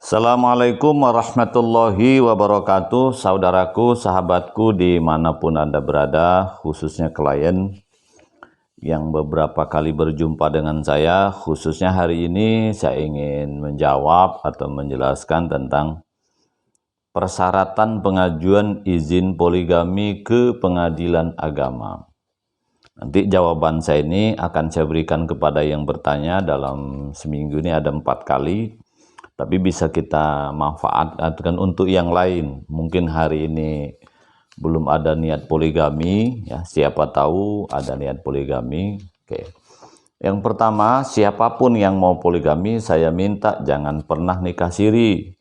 Assalamualaikum warahmatullahi wabarakatuh, saudaraku, sahabatku dimanapun Anda berada, khususnya klien yang beberapa kali berjumpa dengan saya. Khususnya hari ini saya ingin menjawab atau menjelaskan tentang persyaratan pengajuan izin poligami ke pengadilan agama. Nanti jawaban saya ini akan saya berikan kepada yang bertanya dalam seminggu ini ada 4 kali. Tapi bisa kita manfaatkan untuk yang lain. Mungkin hari ini belum ada niat poligami, ya siapa tahu ada niat poligami. Oke. Yang pertama, siapapun yang mau poligami, saya minta jangan pernah nikah siri.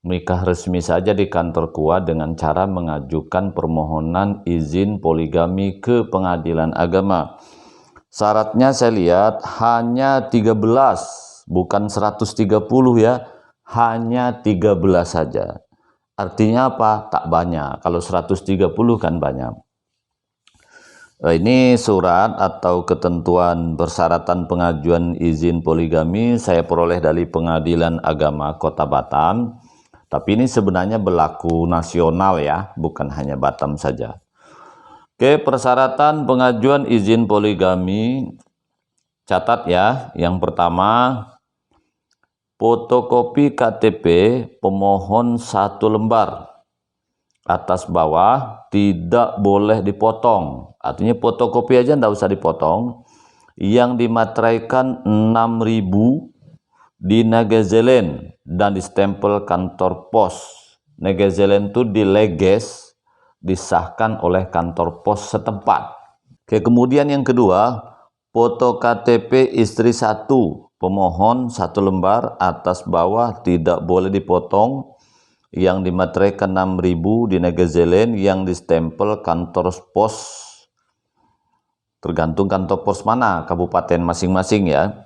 Nikah resmi saja di kantor KUA dengan cara mengajukan permohonan izin poligami ke pengadilan agama. Syaratnya saya lihat hanya 13, bukan 130 ya, hanya 13 saja. Artinya apa? Tak banyak. Kalau 130 kan banyak. Ini surat atau ketentuan persyaratan pengajuan izin poligami saya peroleh dari Pengadilan Agama Kota Batam. Tapi ini sebenarnya berlaku nasional ya, bukan hanya Batam saja. Oke, persyaratan pengajuan izin poligami, catat ya. Yang pertama, fotokopi KTP pemohon 1 lembar. Atas bawah tidak boleh dipotong. Artinya fotokopi aja tidak usah dipotong. Yang dimateraikan 6.000 di Nagazelen dan distempel kantor pos. Nagazelen itu dileges, disahkan oleh kantor pos setempat. Oke, kemudian yang kedua, foto KTP istri 1, pemohon 1 lembar, atas bawah tidak boleh dipotong, yang dimateraikan 6.000 di Nagazelen, yang distempel kantor pos, tergantung kantor pos mana, kabupaten masing-masing ya.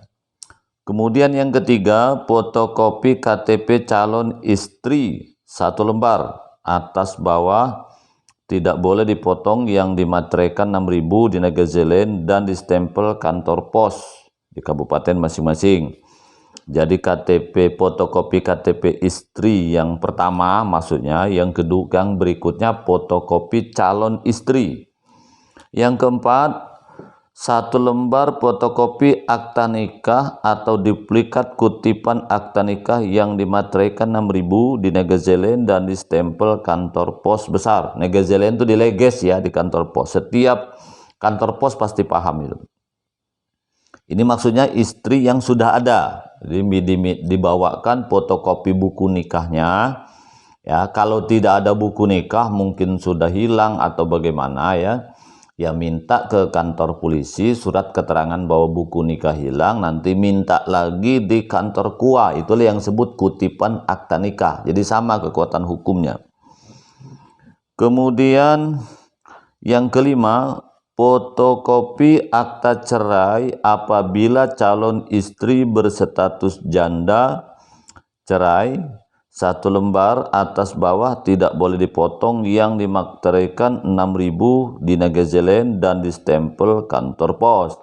Kemudian yang ketiga, fotokopi KTP calon istri 1 lembar, atas bawah tidak boleh dipotong, yang dimateraikan 6.000 di Nagazelen dan distempel kantor pos di kabupaten masing-masing. Jadi KTP, fotokopi KTP istri yang pertama maksudnya, yang kedua, yang berikutnya fotokopi calon istri. Yang keempat, 1 lembar fotokopi akta nikah atau duplikat kutipan akta nikah yang dimateraikan 6.000 di Nagazelen dan distempel kantor pos besar. Nagazelen itu dileges ya di kantor pos. Setiap kantor pos pasti paham itu. Ini maksudnya istri yang sudah ada. Jadi dibawakan fotokopi buku nikahnya. Ya, kalau tidak ada buku nikah mungkin sudah hilang atau bagaimana ya. Ya minta ke kantor polisi surat keterangan bahwa buku nikah hilang, nanti minta lagi di kantor KUA, itulah yang sebut kutipan akta nikah, jadi sama kekuatan hukumnya. Kemudian yang kelima, fotokopi akta cerai apabila calon istri berstatus janda cerai 1 lembar, atas bawah tidak boleh dipotong, yang dimateraikan 6.000 di Nagazelen dan distempel kantor pos.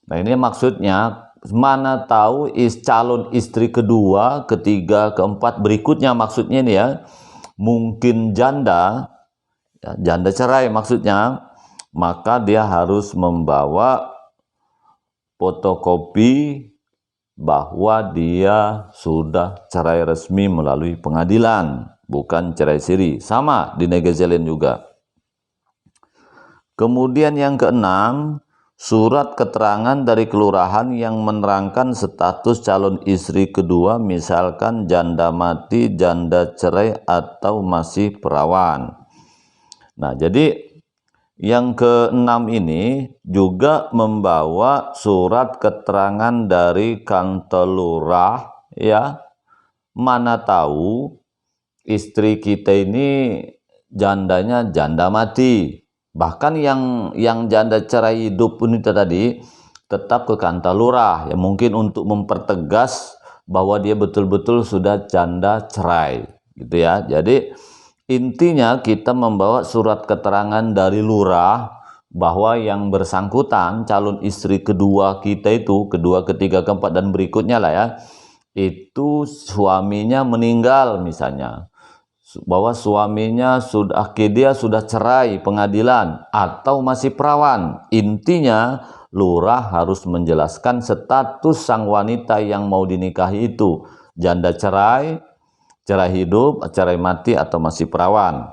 Nah ini maksudnya, mana tahu calon istri kedua, ketiga, keempat berikutnya maksudnya ini ya, mungkin janda, ya, janda cerai maksudnya, maka dia harus membawa fotokopi bahwa dia sudah cerai resmi melalui pengadilan, bukan cerai siri. Sama di Nagazelen juga. Kemudian yang keenam, surat keterangan dari kelurahan yang menerangkan status calon istri kedua, misalkan janda mati, janda cerai, atau masih perawan. Nah, jadi yang keenam ini juga membawa surat keterangan dari kantor lurah ya. Mana tahu istri kita ini jandanya janda mati. Bahkan yang janda cerai hidup pun itu tadi tetap ke kantor lurah ya, mungkin untuk mempertegas bahwa dia betul-betul sudah janda cerai gitu ya. Jadi intinya kita membawa surat keterangan dari lurah bahwa yang bersangkutan calon istri kedua kita itu, kedua, ketiga, keempat dan berikutnya lah ya, itu suaminya meninggal misalnya, bahwa suaminya dia sudah cerai pengadilan atau masih perawan, intinya lurah harus menjelaskan status sang wanita yang mau dinikahi itu, janda cerai, cerai hidup, cerai mati, atau masih perawan.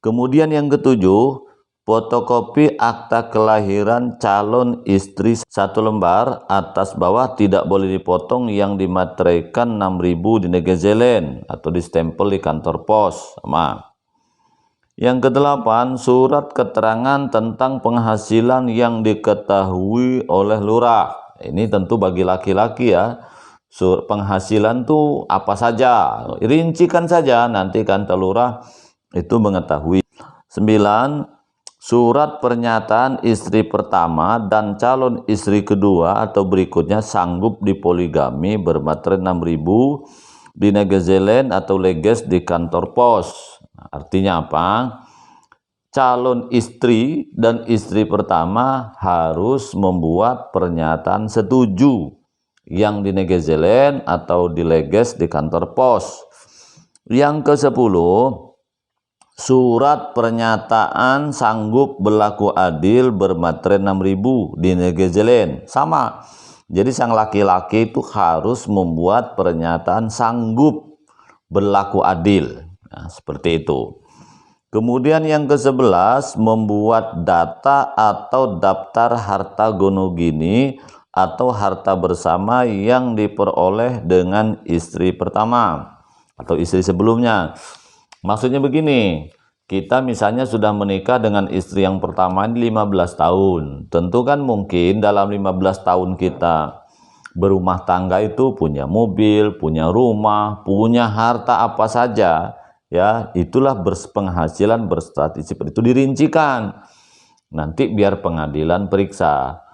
Kemudian yang ketujuh, fotokopi akta kelahiran calon istri 1 lembar, atas bawah tidak boleh dipotong, yang dimateraikan 6.000 di Negezelen atau distempel di kantor pos. Sama. Yang kedelapan, surat keterangan tentang penghasilan yang diketahui oleh lurah. Ini tentu bagi laki-laki ya. Penghasilan tuh apa saja, rincikan saja, nanti kantor lurah itu mengetahui. 9. Surat pernyataan istri pertama dan calon istri kedua atau berikutnya sanggup dipoligami bermaterai 6.000 di Negezelen atau leges di kantor pos. Artinya apa? Calon istri dan istri pertama harus membuat pernyataan setuju yang di Negezelen atau di leges di kantor pos. Yang ke-10, surat pernyataan sanggup berlaku adil bermaterai 6.000 di Negezelen. Sama. Jadi sang laki-laki itu harus membuat pernyataan sanggup berlaku adil. Nah, seperti itu. Kemudian yang ke-11, membuat data atau daftar harta gonogini atau harta bersama yang diperoleh dengan istri pertama atau istri sebelumnya. Maksudnya begini, kita misalnya sudah menikah dengan istri yang pertama ini 15 tahun. Tentu kan mungkin dalam 15 tahun kita berumah tangga itu punya mobil, punya rumah, punya harta apa saja. Ya, itulah penghasilan berstatistik itu dirincikan. Nanti biar pengadilan periksa.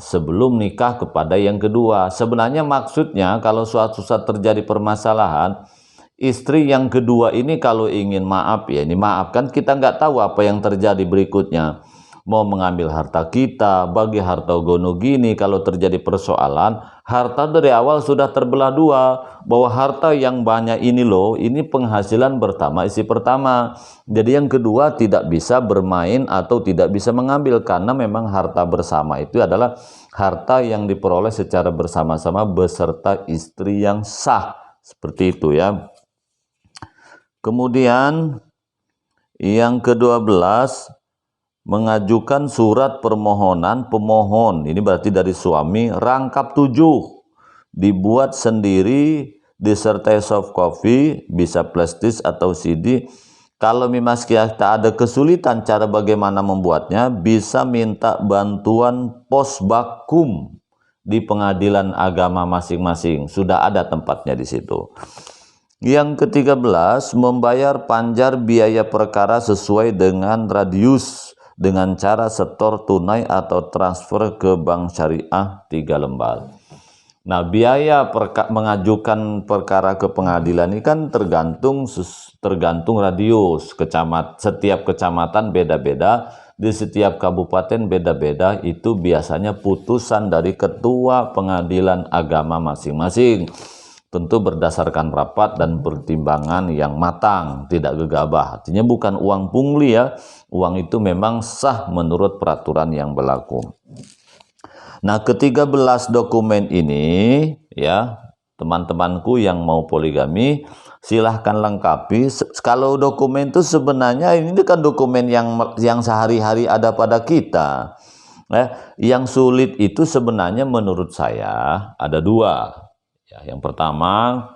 Sebelum nikah kepada yang kedua. Sebenarnya maksudnya kalau suatu saat terjadi permasalahan, istri yang kedua ini kalau ingin maaf ya, ini maaf kan kita nggak tahu apa yang terjadi berikutnya. Mau mengambil harta kita, bagi harta gono gini, kalau terjadi persoalan, harta dari awal sudah terbelah dua, bahwa harta yang banyak ini loh, ini penghasilan pertama istri pertama. Jadi yang kedua tidak bisa bermain atau tidak bisa mengambil, karena memang harta bersama itu adalah harta yang diperoleh secara bersama-sama beserta istri yang sah. Seperti itu ya. Kemudian yang ke-12, mengajukan surat permohonan pemohon, ini berarti dari suami, rangkap 7, dibuat sendiri, disertai soft copy, bisa plastis atau CD. Kalau memang kita ada kesulitan cara bagaimana membuatnya, bisa minta bantuan posbakum di pengadilan agama masing-masing, sudah ada tempatnya di situ. Yang ke-13, membayar panjar biaya perkara sesuai dengan radius dengan cara setor tunai atau transfer ke bank syariah 3 lembar. Nah, biaya mengajukan perkara ke pengadilan ini kan tergantung radius setiap kecamatan beda-beda, di setiap kabupaten beda-beda. Itu biasanya putusan dari ketua pengadilan agama masing-masing. Tentu berdasarkan rapat dan pertimbangan yang matang, tidak gegabah. Artinya bukan uang pungli ya. Uang itu memang sah menurut peraturan yang berlaku. Nah, ke-13 dokumen ini ya, teman-temanku yang mau poligami, silahkan lengkapi. Kalau dokumen itu sebenarnya ini kan dokumen yang sehari-hari ada pada kita. Yang sulit itu sebenarnya menurut saya ada 2. Yang pertama,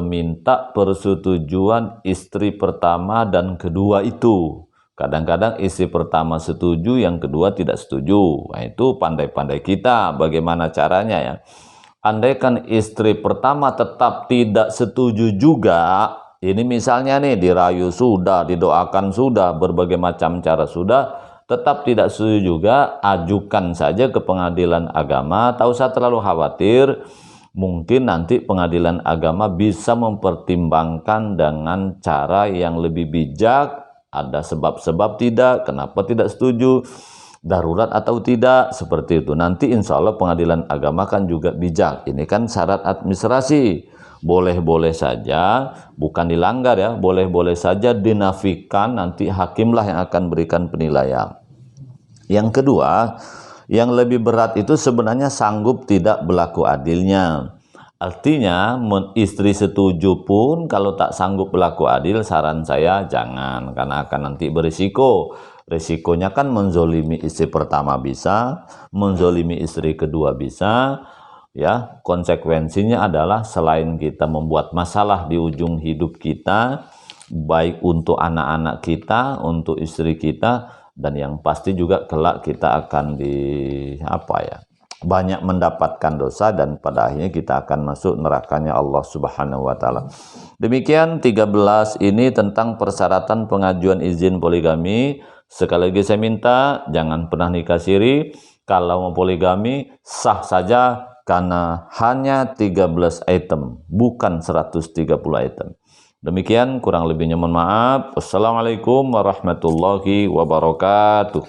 minta persetujuan istri pertama dan kedua itu. Kadang-kadang istri pertama setuju, yang kedua tidak setuju. Nah, itu pandai-pandai kita bagaimana caranya ya. Andaikan istri pertama tetap tidak setuju juga, ini misalnya nih dirayu sudah, didoakan sudah, berbagai macam cara sudah, tetap tidak setuju juga, ajukan saja ke pengadilan agama. Tak usah terlalu khawatir. Mungkin nanti pengadilan agama bisa mempertimbangkan dengan cara yang lebih bijak, ada sebab-sebab tidak, kenapa tidak setuju. darurat atau tidak, seperti itu. Nanti insya Allah pengadilan agama kan juga bijak. Ini kan syarat administrasi, boleh-boleh saja, bukan dilanggar ya, boleh-boleh saja dinafikan, nanti hakimlah yang akan berikan penilaian. Yang kedua, yang lebih berat itu sebenarnya sanggup tidak berlaku adilnya. Artinya istri setuju pun kalau tak sanggup berlaku adil, saran saya jangan, karena akan nanti berisiko. Risikonya kan menzolimi istri pertama bisa, menzolimi istri kedua bisa, ya. Konsekuensinya adalah selain kita membuat masalah di ujung hidup kita, baik untuk anak-anak kita, untuk istri kita, dan yang pasti juga kelak kita akan banyak mendapatkan dosa, dan pada akhirnya kita akan masuk nerakanya Allah Subhanahu wa taala. Demikian 13 ini tentang persyaratan pengajuan izin poligami. Sekali lagi saya minta jangan pernah nikah siri. Kalau mau poligami sah saja, karena hanya 13 item, bukan 130 item. Demikian, kurang lebihnya mohon maaf. Wassalamualaikum warahmatullahi wabarakatuh.